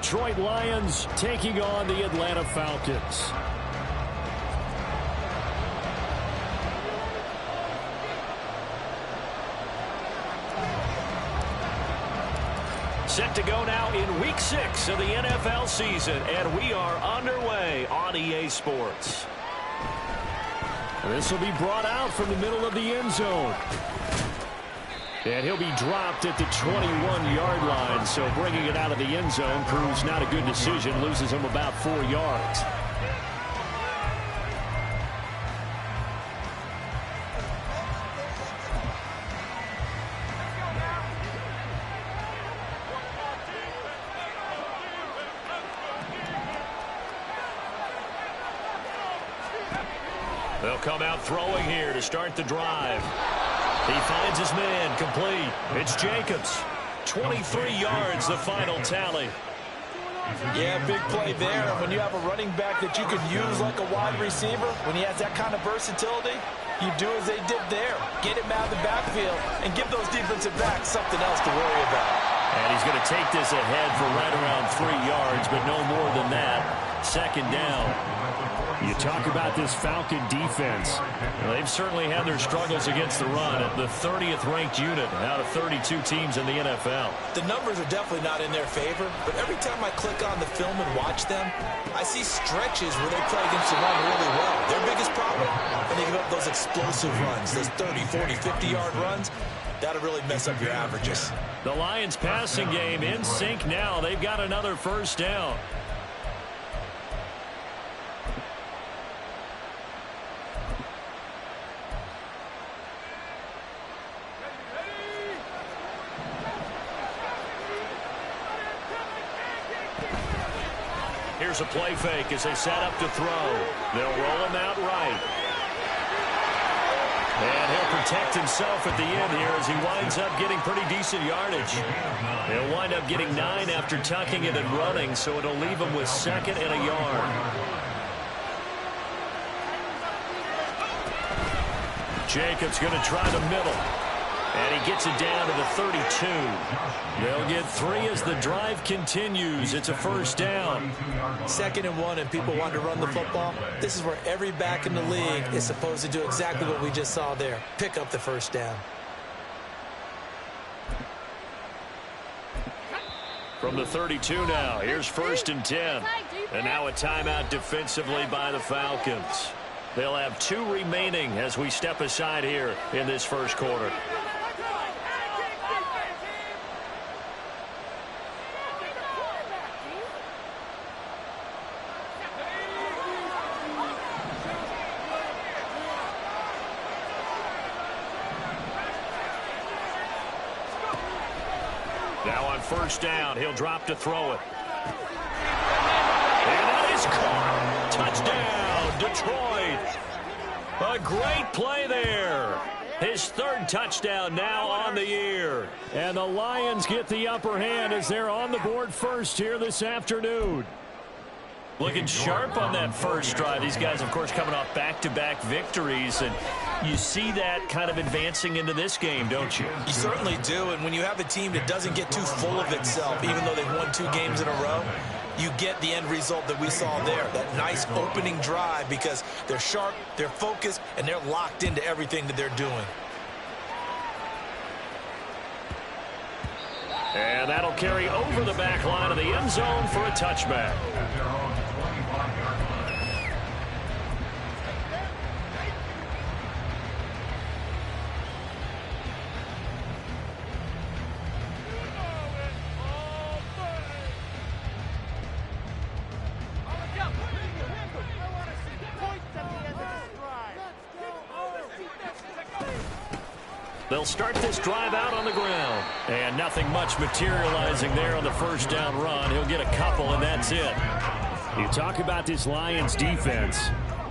Detroit Lions taking on the Atlanta Falcons. Set to go now in Week 6 of the NFL season, and we are underway on EA Sports. This will be brought out from the middle of the end zone. And he'll be dropped at the 21-yard line, so bringing it out of the end zone proves not a good decision, loses him about 4 yards. They'll come out throwing here to start the drive. He finds his man complete. It's Jacobs. 23 yards, the final tally. Yeah, big play there. When you have a running back that you could use like a wide receiver, when he has that kind of versatility, you do as they did there. Get him out of the backfield and give those defensive backs something else to worry about. And he's going to take this ahead for right around 3 yards, but no more than that. Second down. You talk about this Falcon defense. Well, they've certainly had their struggles against the run at the 30th ranked unit out of 32 teams in the NFL. The numbers are definitely not in their favor, but every time I click on the film and watch them, I see stretches where they play against the run really well. Their biggest problem, when they give up those explosive runs, those 30, 40, 50-yard runs, that'll really mess up your averages. The Lions passing game in sync now. They've got another first down. Here's a play fake as they set up to throw. They'll roll him out right. And he'll protect himself at the end here as he winds up getting pretty decent yardage. He'll wind up getting 9 after tucking it and running, so it'll leave him with 2nd and a yard. Jacobs going to try the middle. And he gets it down to the 32. They'll get 3 as the drive continues. It's a first down. 2nd and 1, and people want to run the football. This is where every back in the league is supposed to do exactly what we just saw there. Pick up the first down. From the 32 now, here's 1st and 10. And now a timeout defensively by the Falcons. They'll have 2 remaining as we step aside here in this first quarter. Now on first down, he'll drop to throw it. And that is caught. Touchdown, Detroit. A great play there. His 3rd touchdown now on the year. And the Lions get the upper hand as they're on the board first here this afternoon. Looking sharp on that first drive. These guys, of course, coming off back-to-back victories, and you see that kind of advancing into this game, don't you? You certainly do, and when you have a team that doesn't get too full of itself, even though they've won 2 games in a row, you get the end result that we saw there, that nice opening drive, because they're sharp, they're focused, and they're locked into everything that they're doing. And that'll carry over the back line of the end zone for a touchback. They'll start this drive out on the ground. And nothing much materializing there on the first down run. He'll get a couple, and that's it. You talk about this Lions defense.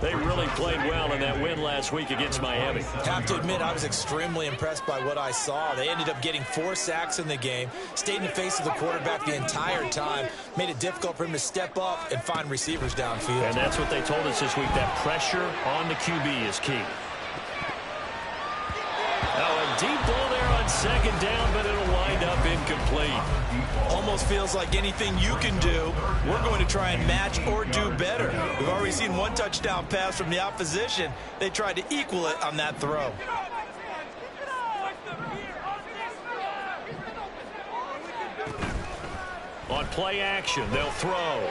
They really played well in that win last week against Miami. Have to admit, I was extremely impressed by what I saw. They ended up getting 4 sacks in the game, stayed in the face of the quarterback the entire time, made it difficult for him to step up and find receivers downfield. And that's what they told us this week, that pressure on the QB is key. Oh, a deep ball there on second down, but it'll wind up incomplete. Almost feels like anything you can do, we're going to try and match or do better. We've already seen one touchdown pass from the opposition. They tried to equal it on that throw. On play action, they'll throw.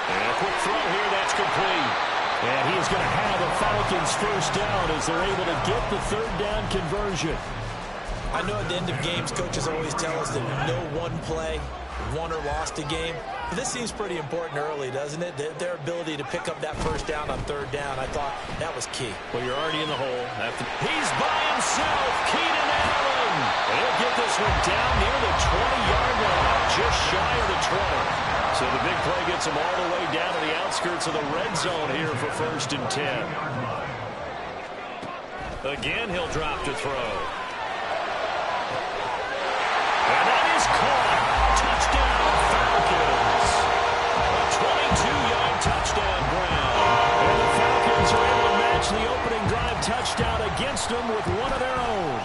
And a quick throw here, that's complete. And he is going to have the Falcons first down as they're able to get the third down conversion. I know at the end of games, coaches always tell us that no one play won or lost a game. But this seems pretty important early, doesn't it? Their ability to pick up that first down on third down, I thought that was key. Well, you're already in the hole. He's by himself, Keenan Allen. And he'll get this one down near the 20-yard line, just shy of the 20. So the big play gets him all the way down to the outskirts of the red zone here for 1st and 10. Again, he'll drop to throw. And that is caught. Touchdown, Falcons. A 22-yard touchdown grab. And the Falcons are able to match the opening drive touchdown against them with one of their own.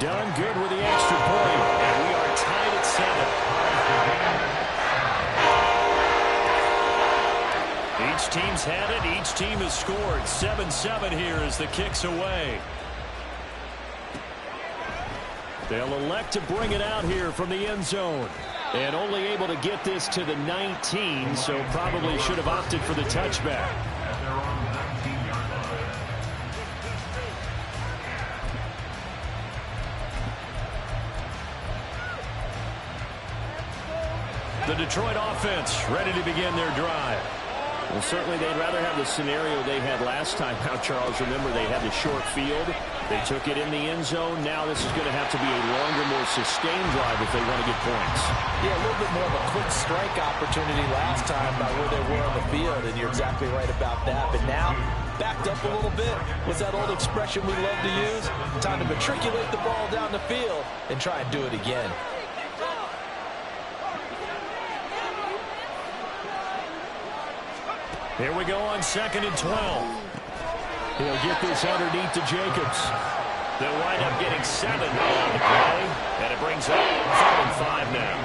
Done good with the extra point. And we are tied at 7. Each team's had it. Each team has scored. 7-7 here as the kick's away. They'll elect to bring it out here from the end zone. And only able to get this to the 19, so probably should have opted for the touchback. The Detroit offense ready to begin their drive. Well, certainly they'd rather have the scenario they had last time. Now, Charles, remember they had the short field. They took it in the end zone. Now this is going to have to be a longer, more sustained drive if they want to get points. Yeah, a little bit more of a quick strike opportunity last time by where they were on the field, and you're exactly right about that. But now, backed up a little bit. What's that old expression we love to use? Time to matriculate the ball down the field and try and do it again. Here we go on 2nd and 12. He'll get this underneath to Jacobs. They'll wind up getting 7 on the play, and it brings up 3rd and 5 now.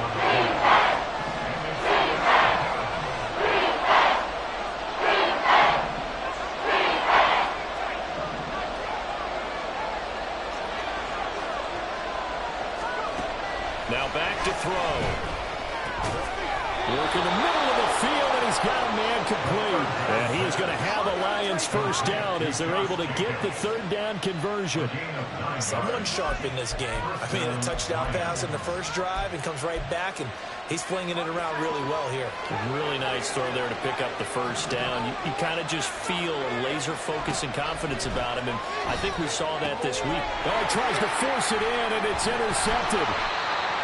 Now back to throw. Work in the middle of the field, and he's got a man complete. And he is going to have the Lions first down as they're able to get the third down conversion. Someone sharp in this game. I mean, a touchdown pass in the first drive and comes right back, and he's flinging it around really well here. Really nice throw there to pick up the first down. You kind of just feel a laser focus and confidence about him, and I think we saw that this week. Oh, he tries to force it in, and it's intercepted.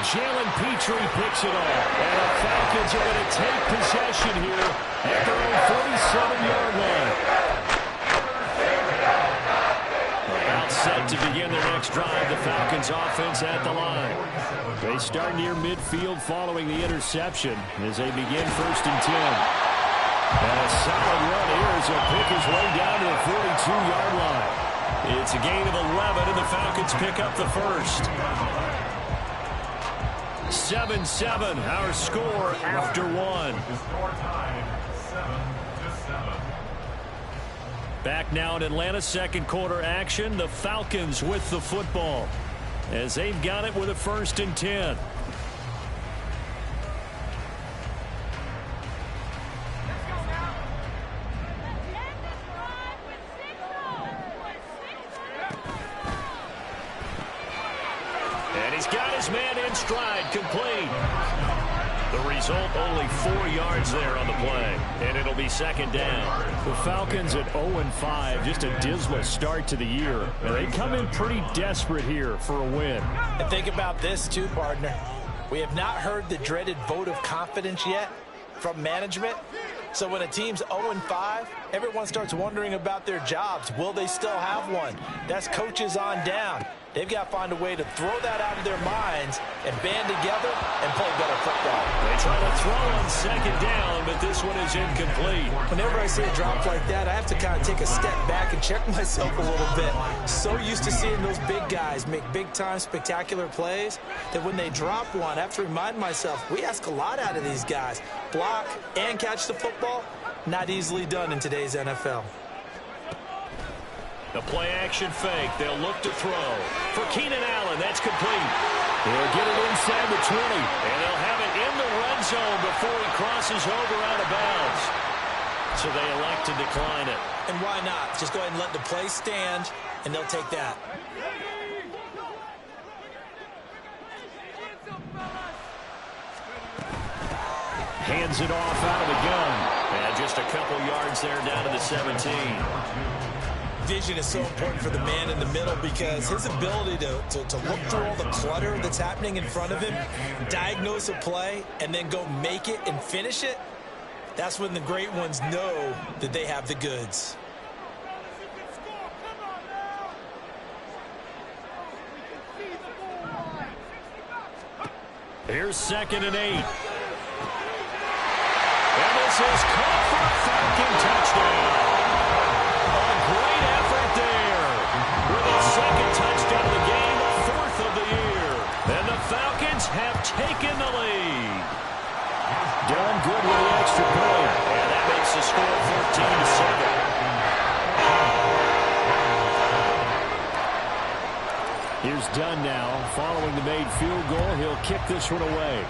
Jalen Petrie picks it off, and the Falcons are going to take possession here at their own 47-yard line. About set to begin their next drive, the Falcons offense at the line. They start near midfield following the interception as they begin 1st and 10. And a solid run here as he'll pick his way down to the 42-yard line. It's a gain of 11, and the Falcons pick up the first. 7-7, our score after 1. Back now in Atlanta, second quarter action. The Falcons with the football as they've got it with a 1st and 10. He's got his man in stride, complete. The result, only 4 yards there on the play, and it'll be 2nd down. The Falcons at 0-5, just a dismal start to the year. And they come in pretty desperate here for a win. And think about this too, partner. We have not heard the dreaded vote of confidence yet from management. So when a team's 0-5, everyone starts wondering about their jobs. Will they still have one? That's coaches on down. They've got to find a way to throw that out of their minds and band together and play better football. It's try to throw on second down, but this one is incomplete. Whenever I see a drop like that, I have to kind of take a step back and check myself a little bit. So used to seeing those big guys make big-time spectacular plays that when they drop one, I have to remind myself, we ask a lot out of these guys. Block and catch the football, not easily done in today's NFL. The play-action fake. They'll look to throw. For Keenan Allen, that's complete. They'll get it inside the 20. And they'll have it in the red zone before he crosses over out of bounds. So they elect to decline it. And why not? Just go ahead and let the play stand, and they'll take that. Hands it off out of the gun. And just a couple yards there down to the 17. Vision is so important for the man in the middle because his ability to look through all the clutter that's happening in front of him, diagnose a play, and then go make it and finish it, that's when the great ones know that they have the goods. Here's 2nd and 8. And this is caught for a Falcon touchdown. Great effort there. With a second touchdown of the game, 4th of the year. And the Falcons have taken the lead. Done good with the extra point. And that makes the score 14-7. Here's Dunn now. Following the made field goal, he'll kick this one away.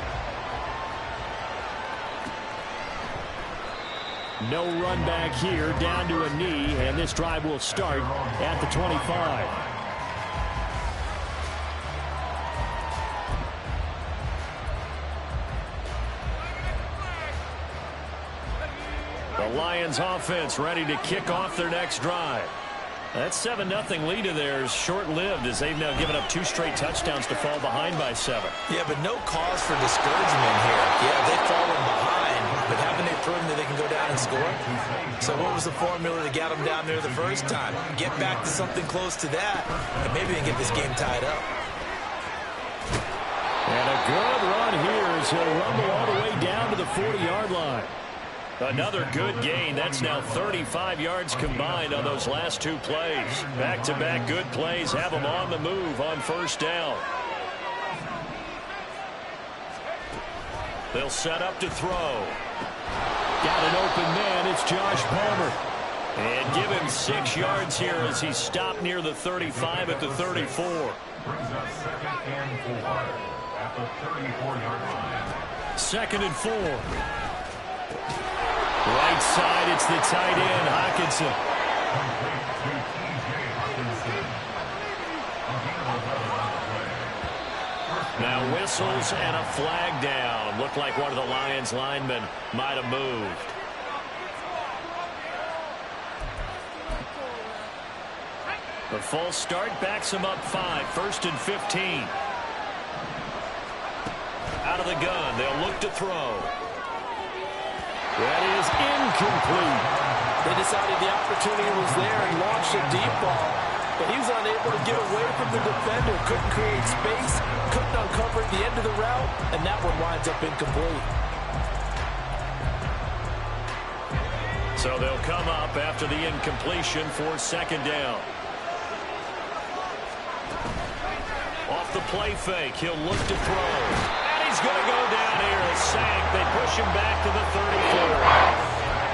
No run back here, down to a knee, and this drive will start at the 25. The Lions offense ready to kick off their next drive. That 7-0 lead of theirs short-lived as they've now given up 2 straight touchdowns to fall behind by 7. Yeah, but no cause for discouragement here. Yeah, they've fallen behind, but haven't they proven that they can go down and score? So what was the formula that got them down there the first time? Get back to something close to that, and maybe they can get this game tied up. And a good run here as he'll rumble all the way down to the 40-yard line. Another good gain. That's now 35 yards combined on those last 2 plays. Back-to-back good plays have them on the move on first down. They'll set up to throw. Got an open man. It's Josh Palmer. And give him 6 yards here as he's stopped near the 35 at the 34. Second and 4. Right side, it's the tight end, Hockenson. Now whistles and a flag down. Looked like one of the Lions linemen might have moved. The false start backs him up 5. 1st and 15. Out of the gun, they'll look to throw. That is incomplete. They decided the opportunity was there and launched a deep ball, but he was unable to get away from the defender. Couldn't create space, couldn't uncover at the end of the route, and that one winds up incomplete. So they'll come up after the incompletion for 2nd down. Off the play fake, he'll look to throw. He's going to go down here, a sack. They push him back to the 34.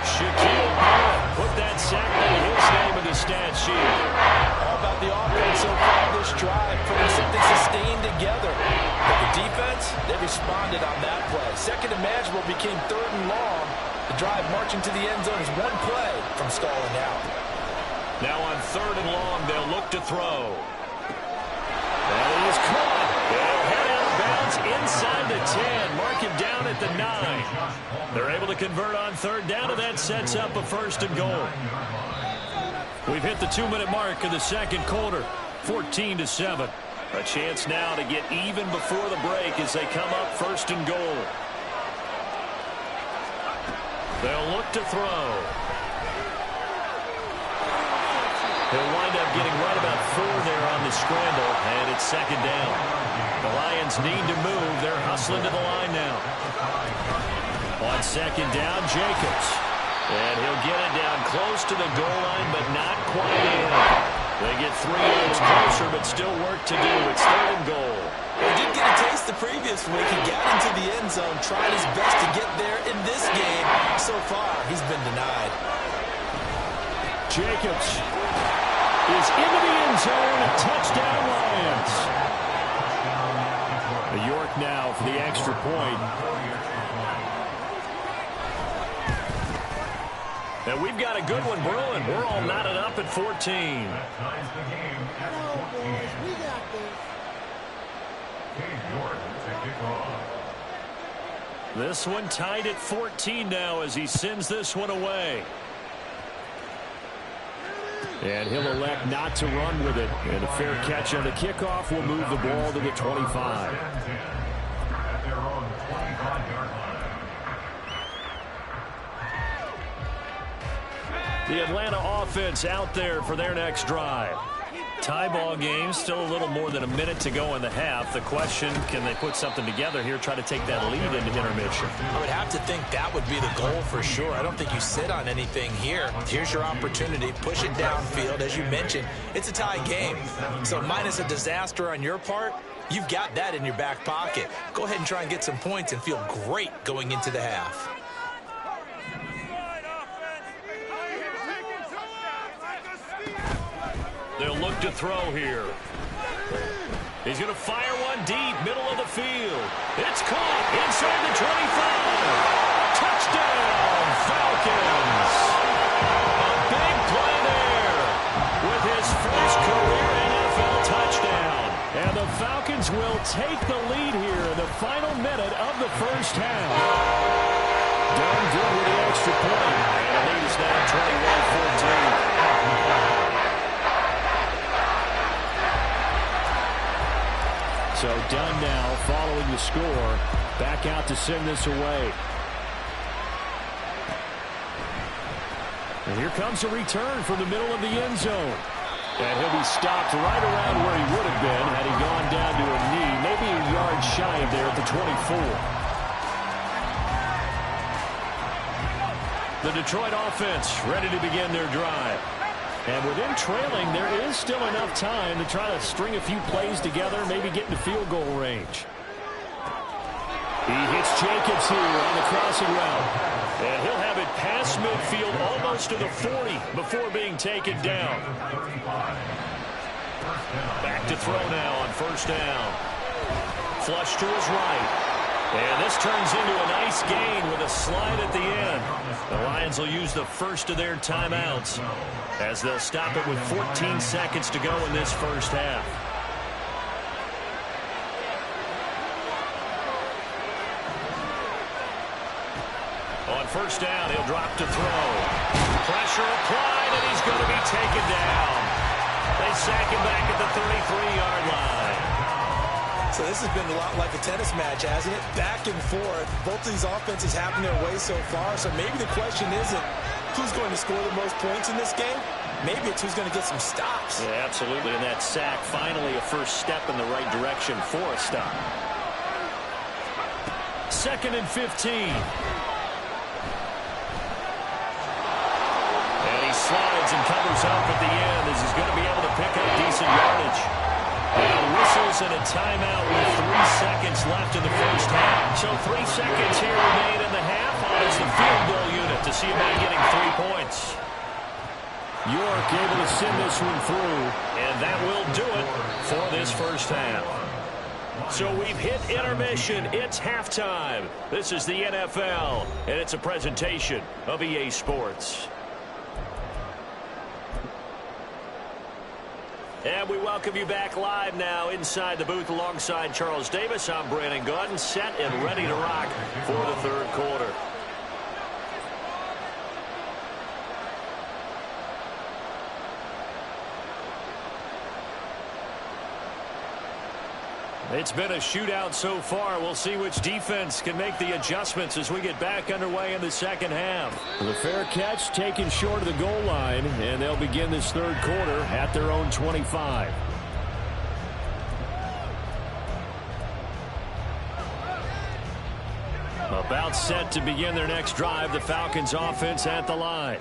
Shaquille Barrett put that sack by his name in the stat sheet. All about the offense so far this drive, putting something sustained together. But the defense, they responded on that play. Second and manageable became 3rd and long. The drive marching to the end zone is 1 play from stalling out. Now on 3rd and long, they'll look to throw. That is caught. They'll head out of bounds inside the 10. Mark him down at the 9. They're able to convert on 3rd down, and that sets up a 1st and goal. We've hit the 2-minute mark of the 2nd quarter. 14-7. A chance now to get even before the break as they come up 1st and goal. They'll look to throw. He'll wind up getting right about 4 there on the scramble, and it's 2nd down. The Lions need to move. They're hustling to the line now. On second down, Jacobs. And he'll get it down close to the goal line, but not quite in. They get 3 yards closer, but still work to do. It's 3rd and goal. He did get a taste the previous week. He got into the end zone, trying his best to get there in this game. So far, he's been denied. Jacobs is into the end zone. Touchdown, Lions. York now for the extra point. And we've got a good one brewing. We're all knotted up at 14. This one tied at 14 now as he sends this one away. And he'll elect not to run with it. And a fair catch on the kickoff will move the ball to the 25. The Atlanta offense out there for their next drive. Tie ball game, still a little more than a minute to go in the half. The question, can they put something together here, try to take that lead into intermission? I would have to think that would be the goal for sure. I don't think you sit on anything here. Here's your opportunity. Push it downfield. As you mentioned, it's a tie game. So minus a disaster on your part, you've got that in your back pocket. Go ahead and try and get some points and feel great going into the half. They'll look to throw here. He's going to fire one deep, middle of the field. It's caught inside the 25. Touchdown, Falcons. A big play there with his first career NFL touchdown. And the Falcons will take the lead here in the final minute of the first half. Done good with the extra point. And the lead is now 21-14. So Dunn now following the score. Back out to send this away. And here comes a return from the middle of the end zone. And he'll be stopped right around where he would have been had he gone down to a knee, maybe a yard shy of there at the 24. The Detroit offense ready to begin their drive. And with them trailing, there is still enough time to try to string a few plays together, maybe get into field goal range. He hits Jacobs here on the crossing route. And he'll have it past midfield almost to the 40 before being taken down. Back to throw now on first down. Flush to his right. And this turns into a nice gain with a slide at the end. The Lions will use the first of their timeouts as they'll stop it with 14 seconds to go in this first half. On first down, he'll drop to throw. Pressure applied, and he's going to be taken down. They sack him back at the 33-yard line. So this has been a lot like a tennis match, hasn't it? Back and forth. Both of these offenses having their way so far. So maybe the question isn't who's going to score the most points in this game. Maybe it's who's going to get some stops. Yeah, absolutely. And that sack, finally a first step in the right direction for a stop. 2nd and 15. And he slides and covers up at the end as he's going to be able to pick up decent yardage. Now whistles and a timeout with 3 seconds left in the first half. So 3 seconds here remain in the half as the field goal unit to see about getting 3 points. York able to send this one through, and that will do it for this first half. So we've hit intermission. It's halftime. This is the NFL, and it's a presentation of EA Sports. And we welcome you back live now inside the booth alongside Charles Davis. I'm Brandon Gaudin, set and ready to rock for the third quarter. It's been a shootout so far. We'll see which defense can make the adjustments as we get back underway in the second half. The fair catch taken short of the goal line, and they'll begin this third quarter at their own 25. About timeout set to begin their next drive. The Falcons offense at the line.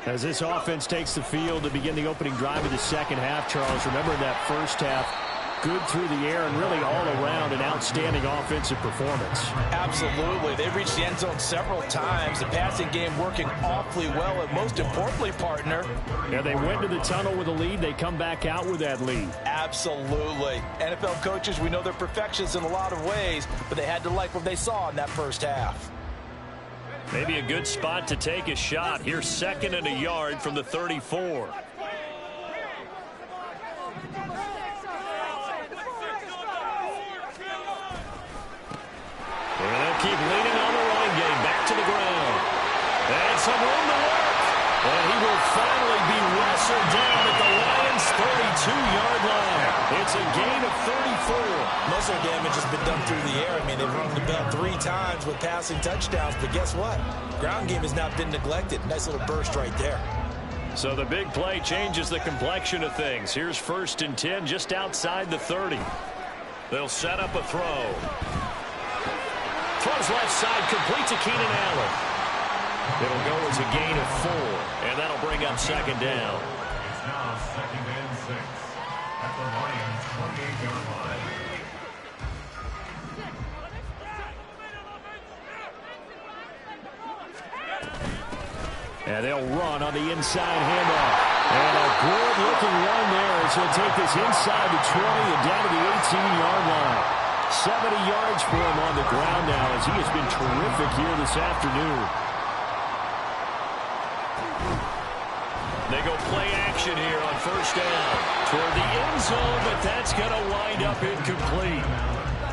As this offense takes the field to begin the opening drive of the second half, Charles, remember that first half, good through the air and really all around an outstanding offensive performance. Absolutely. They've reached the end zone several times. The passing game working awfully well. And most importantly, partner. Yeah, they went to the tunnel with a lead. They come back out with that lead. Absolutely. NFL coaches, we know they're perfectionists in a lot of ways, but they had to like what they saw in that first half. Maybe a good spot to take a shot. Here's 2nd and a yard from the 34. Well, they'll keep leaning on the running game. Back to the ground. And some room to work. And he will finally be wrestled down at the Lions' 32-yard line. It's a gain of 34. Most of their damage has been done through the air. I mean, they've rung the bell 3 times with passing touchdowns. But guess what? Ground game has not been neglected. Nice little burst right there. So the big play changes the complexion of things. Here's 1st and 10 just outside the 30. They'll set up a throw. Throws left side, complete to Keenan Allen. It'll go as a gain of 4, and that'll bring up 2nd down. It's now 2nd and 6 at the Lions' 28-yard line. And they'll run on the inside handoff. And a good-looking run there as he'll take this inside the 20 and down to the 18-yard line. 70 yards for him on the ground now as he has been terrific here this afternoon. They go play action here on 1st down toward the end zone, but that's going to wind up incomplete.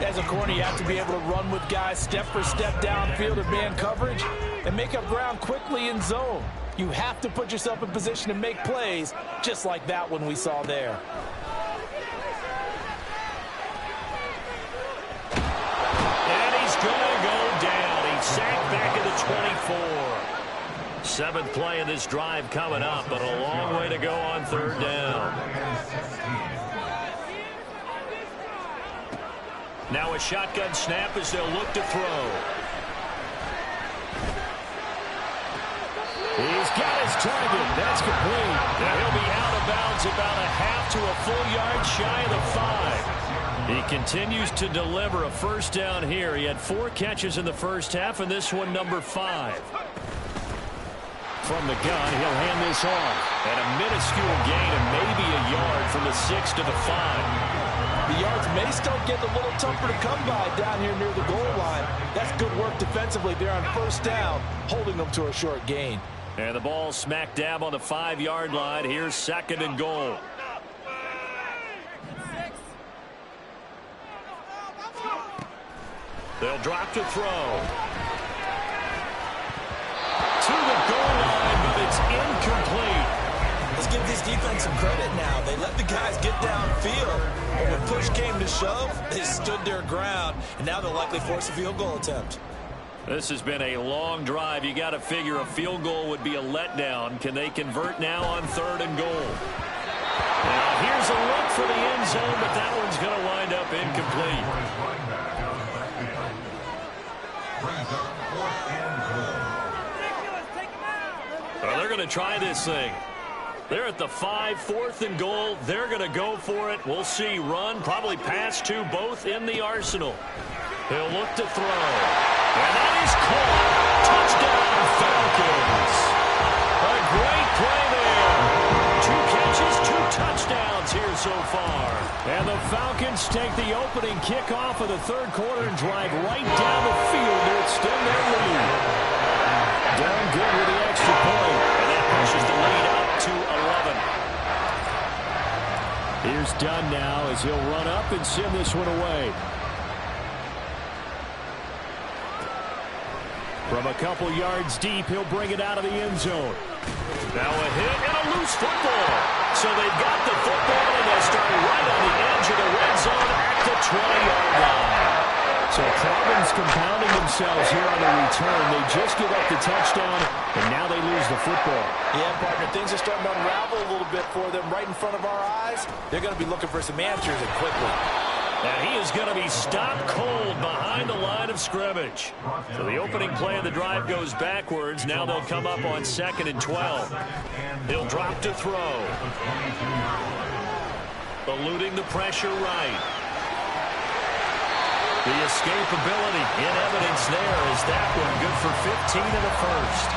As a corner, you have to be able to run with guys step for step downfield in man coverage and make up ground quickly in zone. You have to put yourself in position to make plays just like that one we saw there. And he's going to go down. He's sacked back at the 24. 7th play of this drive coming up, but a long way to go on 3rd down. Now a shotgun snap as they'll look to throw. He's got his target. That's complete. Now he'll be out of bounds about a half to a full yard shy of the 5. He continues to deliver a 1st down here. He had 4 catches in the first half, and this one number 5. From the gun, he'll hand this off. And a minuscule gain of maybe a yard from the 6 to the 5. The yards may start getting a little tougher to come by down here near the goal line. That's good work defensively there on 1st down, holding them to a short gain. And the ball smack dab on the 5-yard line. Here's 2nd and goal. They'll drop to throw. To the goal line, but it's incomplete. Let's give this defense some credit now. They let the guys get downfield, but when push came to shove, they stood their ground, and now they'll likely force a field goal attempt. This has been a long drive. You got to figure a field goal would be a letdown. Can they convert now on 3rd and goal? Now here's a look for the end zone, but that one's going to wind up incomplete. Well, they're going to try this thing. They're at the 5, 4th and goal. They're going to go for it. We'll see. Run, probably pass to both in the arsenal. He'll look to throw. And that is caught. Touchdown, Falcons. A great play there. 2 catches, 2 touchdowns here so far. And the Falcons take the opening kickoff of the 3rd quarter and drive right down the field to extend their lead. Down good with the extra point. And that pushes the lead up to 11. Here's Dunn now as he'll run up and send this one away. From a couple yards deep, he'll bring it out of the end zone. Now a hit and a loose football. So they've got the football, and they'll start right on the edge of the red zone at the 20-yard line. So problems compounding themselves here on the return. They just give up the touchdown, and now they lose the football. Yeah, partner, things are starting to unravel a little bit for them right in front of our eyes. They're going to be looking for some answers and quickly. And he is going to be stopped cold behind the line of scrimmage. So the opening play of the drive goes backwards. Now they'll come up on 2nd and 12. He'll drop to throw. Eluding the pressure right. The escapability in evidence there is that one good for 15 in the first.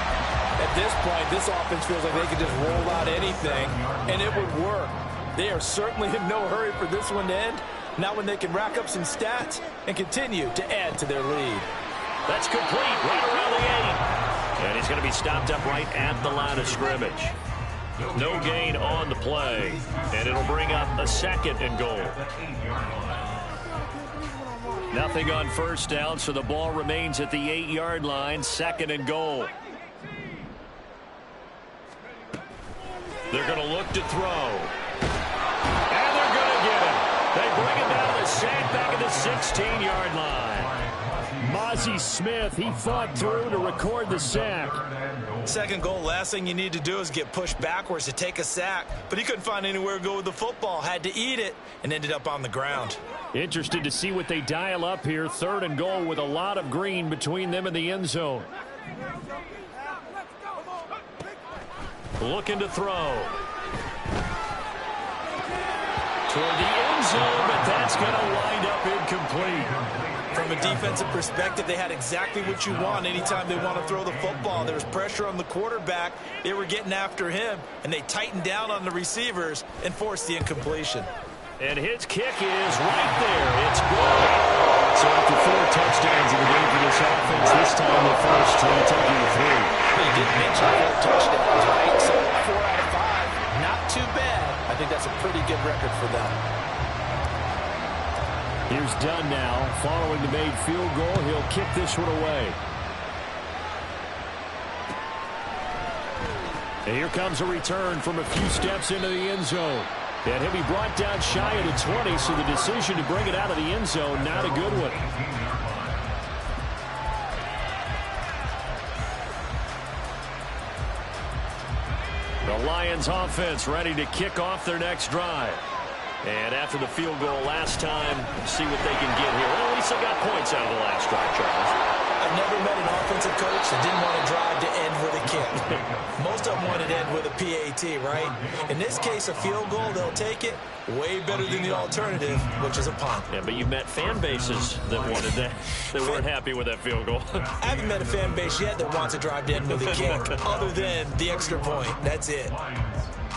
At this point, this offense feels like they could just roll out anything, and it would work. They are certainly in no hurry for this one to end. Now when they can rack up some stats and continue to add to their lead. That's complete right around the 8. And he's going to be stopped up right at the line of scrimmage. No gain on the play. And it'll bring up a 2nd and goal. Nothing on first down, so the ball remains at the 8-yard line. 2nd and goal. They're going to look to throw. And they're going to get it. They bring it down the sack back at the 16-yard line. Mozzie Smith, he fought through to record the sack. 2nd goal, last thing you need to do is get pushed backwards to take a sack. But he couldn't find anywhere to go with the football. Had to eat it and ended up on the ground. Interested to see what they dial up here. 3rd and goal with a lot of green between them and the end zone. Looking to throw. Toward the end zone, but that's going to wind up incomplete. From a defensive perspective, they had exactly what you want anytime they want to throw the football. There was pressure on the quarterback. They were getting after him, and they tightened down on the receivers and forced the incompletion. And his kick is right there. It's good. So after 4 touchdowns in the game for this offense, this time the first, they'll take you to 3. You didn't mention 4 touchdowns, right? So 4 out of 5, not too bad. I think that's a pretty good record for them. Here's Dunn now. Following the made field goal, he'll kick this one away. And here comes a return from a few steps into the end zone. And he'll be brought down shy of the 20, so the decision to bring it out of the end zone, not a good one. The Lions offense ready to kick off their next drive. And after the field goal last time, see what they can get here. Well, at least they got points out of the last drive, Charles. I've never met an offensive coach that didn't want to drive to end with a kick. Most of them wanted to end with a PAT, right? In this case, a field goal, they'll take it. Way better than the alternative, which is a punt. Yeah, but you met fan bases that wanted that. They weren't happy with that field goal. I haven't met a fan base yet that wants to drive to end with a kick, other than the extra point. That's it.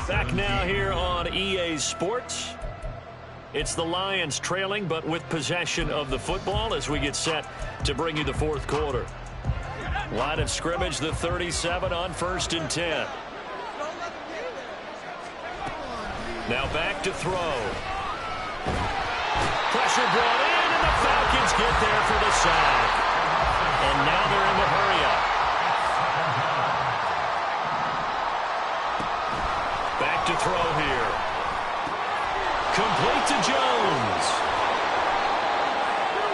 Back now here on EA Sports. It's the Lions trailing, but with possession of the football as we get set to bring you the 4th quarter. Line of scrimmage, the 37 on 1st and 10. Now back to throw. Pressure brought in, and the Falcons get there for the sack. And now they're in the hurry-up. Back to throw here. Complete to Jones.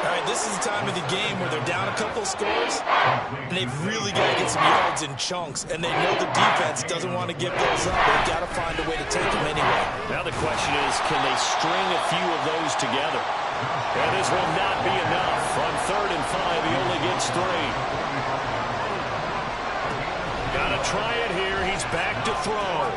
All right, this is the time of the game where they're down a couple scores, and they've really got to get some yards in chunks, and they know the defense doesn't want to give those up. They've got to find a way to take them anyway. Now the question is, can they string a few of those together? And this will not be enough. On 3rd and 5, he only gets 3. Got to try it here. He's back to throw.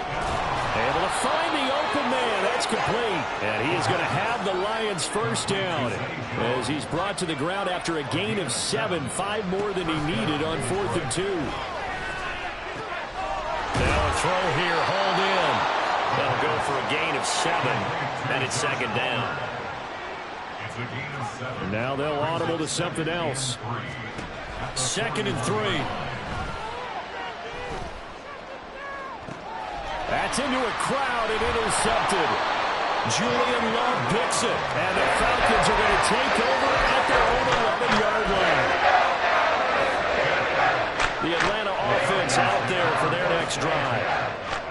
Able to find the open man. That's complete. And he is going to have the Lions first down as he's brought to the ground after a gain of 7, 5 more than he needed on 4th and 2. Now a throw here, hauled in. That'll go for a gain of 7, and it's 2nd down. And now they'll audible to something else. 2nd and 3. That's into a crowd and intercepted. Julian Love picks it, and the Falcons are going to take over at their own 11-yard line. The Atlanta offense out there for their next drive.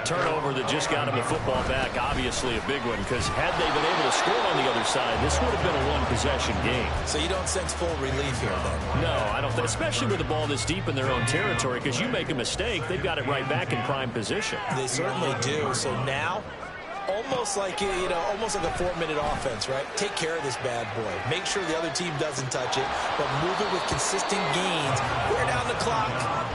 Turnover that just got them the football back, obviously a big one, because had they been able to score on the other side, this would have been a one-possession game. So you don't sense full relief here, then? No, I don't, especially with the ball this deep in their own territory, because you make a mistake, they've got it right back in prime position. They certainly do. So now almost like, almost like a 4-minute offense, right? Take care of this bad boy. Make sure the other team doesn't touch it, but move it with consistent gains, wear down the clock,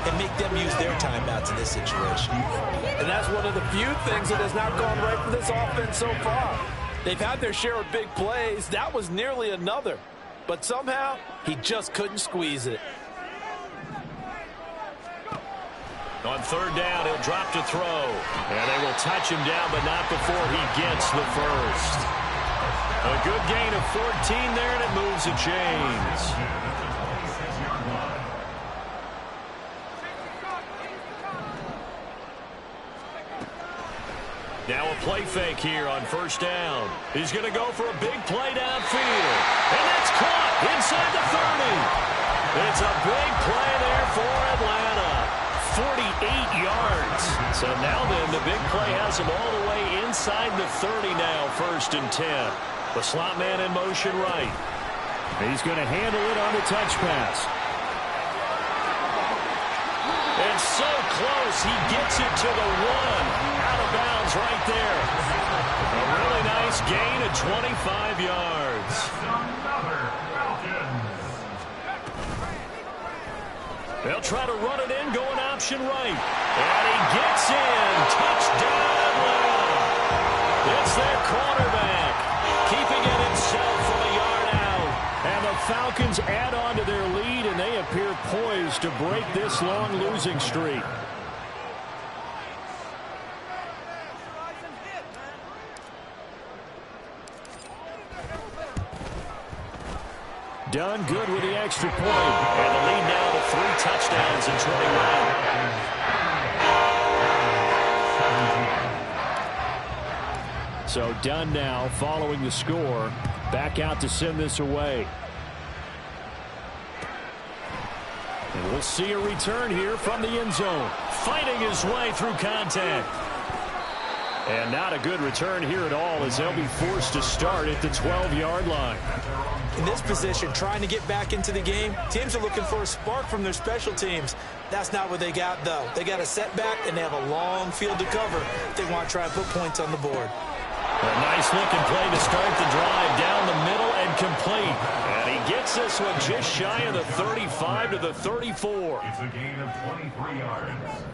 and make them use their timeouts in this situation. And that's one of the few things that has not gone right for this offense so far. They've had their share of big plays. That was nearly another. But somehow, he just couldn't squeeze it. On third down, he'll drop to throw. And they will touch him down, but not before he gets the first. A good gain of 14 there, and it moves the chains. Now a play fake here on first down. He's going to go for a big play downfield. And that's caught inside the 30. It's a big play there for Atlanta. 48 yards. So now then, the big play has him all the way inside the 30 now, 1st and 10. The slot man in motion right. He's going to handle it on the touch pass. And so close, he gets it to the 1. Out of bounds right there. A really nice gain of 25 yards. They'll try to run it in, going option right. And he gets in. Touchdown, Atlanta. It's their quarterback, keeping it himself from a yard out. And the Falcons add on to their lead, and they appear poised to break this long losing streak. Done good with the extra point. And the lead now to 3 touchdowns in 21. So Dunn now following the score. Back out to send this away. And we'll see a return here from the end zone. Fighting his way through contact. And not a good return here at all, as they'll be forced to start at the 12-yard line. In this position, trying to get back into the game, teams are looking for a spark from their special teams. That's not what they got, though. They got a setback, and they have a long field to cover if they want to try and put points on the board. A nice-looking play to start the drive down the middle and complete. And he gets this one just shy of the 35 to the 34. It's a gain of 23 yards.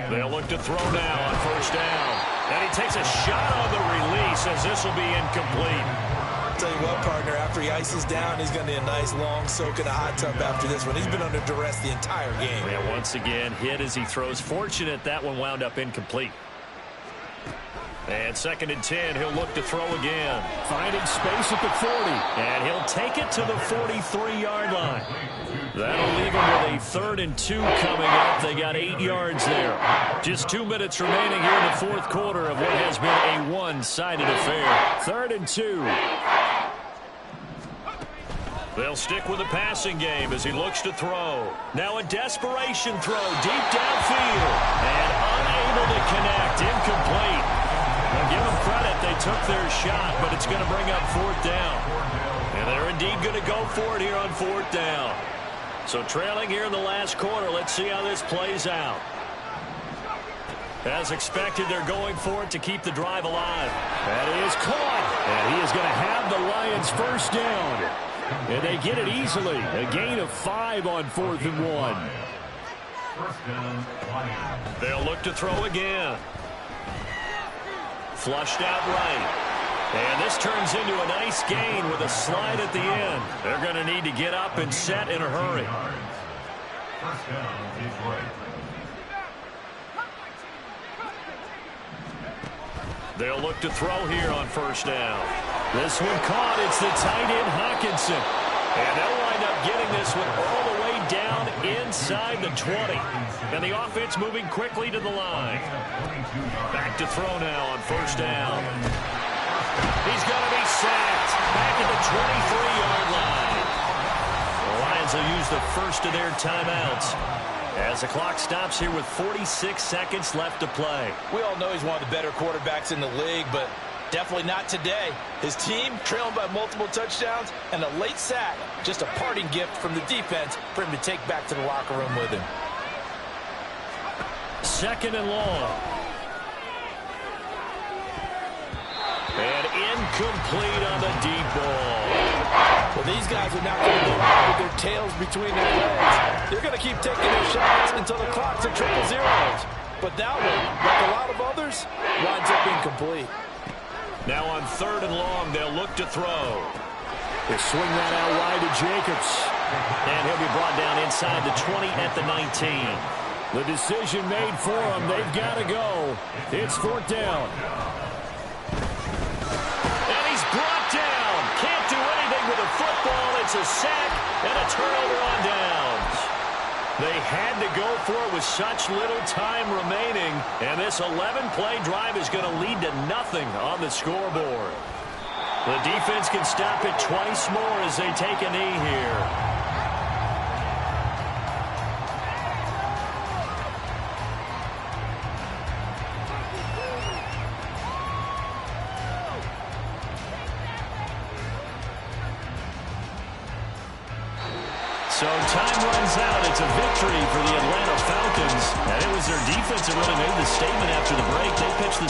They'll look to throw now on first down. And he takes a shot on the release as this will be incomplete. I'll tell you what, partner, after he ices down, he's going to need a nice long soak in a hot tub after this one. He's been under duress the entire game. Yeah, once again, hit as he throws. Fortunate that one wound up incomplete. And 2nd and 10, he'll look to throw again. Finding space at the 40. And he'll take it to the 43-yard line. That'll leave him with a 3rd and 2 coming up. They got 8 yards there. Just 2 minutes remaining here in the 4th quarter of what has been a one-sided affair. 3rd and 2. They'll stick with the passing game as he looks to throw. Now a desperation throw deep downfield. And unable to connect. Incomplete. Now give them credit. They took their shot, but it's going to bring up 4th down. And they're indeed going to go for it here on 4th down. So trailing here in the last quarter. Let's see how this plays out. As expected, they're going for it to keep the drive alive. That is caught. And he is going to have the Lions first down. And they get it easily. A gain of 5 on 4th and 1. They'll look to throw again. Flushed out right. And this turns into a nice gain with a slide at the end. They're going to need to get up and set in a hurry. They'll look to throw here on first down. This one caught. It's the tight end Hawkinson. And they'll wind up getting this one all the way down inside the 20. And the offense moving quickly to the line. Back to throw now on first down. He's going to be sacked. Back at the 23-yard line. The Lions will use the first of their timeouts as the clock stops here with 46 seconds left to play. We all know he's one of the better quarterbacks in the league, but definitely not today. His team trailing by multiple touchdowns and a late sack. Just a parting gift from the defense for him to take back to the locker room with him. 2nd and long. And incomplete on the deep ball. Well, these guys are not going to go out with their tails between their legs. They're going to keep taking their shots until the clock's at triple zeros. But that one, like a lot of others, winds up incomplete. Now on 3rd and long, they'll look to throw. They swing that out wide to Jacobs. And he'll be brought down inside the 20 at the 19. The decision made for them. They've got to go. It's 4th down. And he's brought down. Can't do anything with a football. It's a sack and a turnover on downs. They had to go for it with such little time remaining. And this 11-play drive is going to lead to nothing on the scoreboard. The defense can stop it twice more as they take a knee here. So time runs out. It's a victory for the Atlanta Falcons. And it was their defense that really made the statement after the break. They pitched the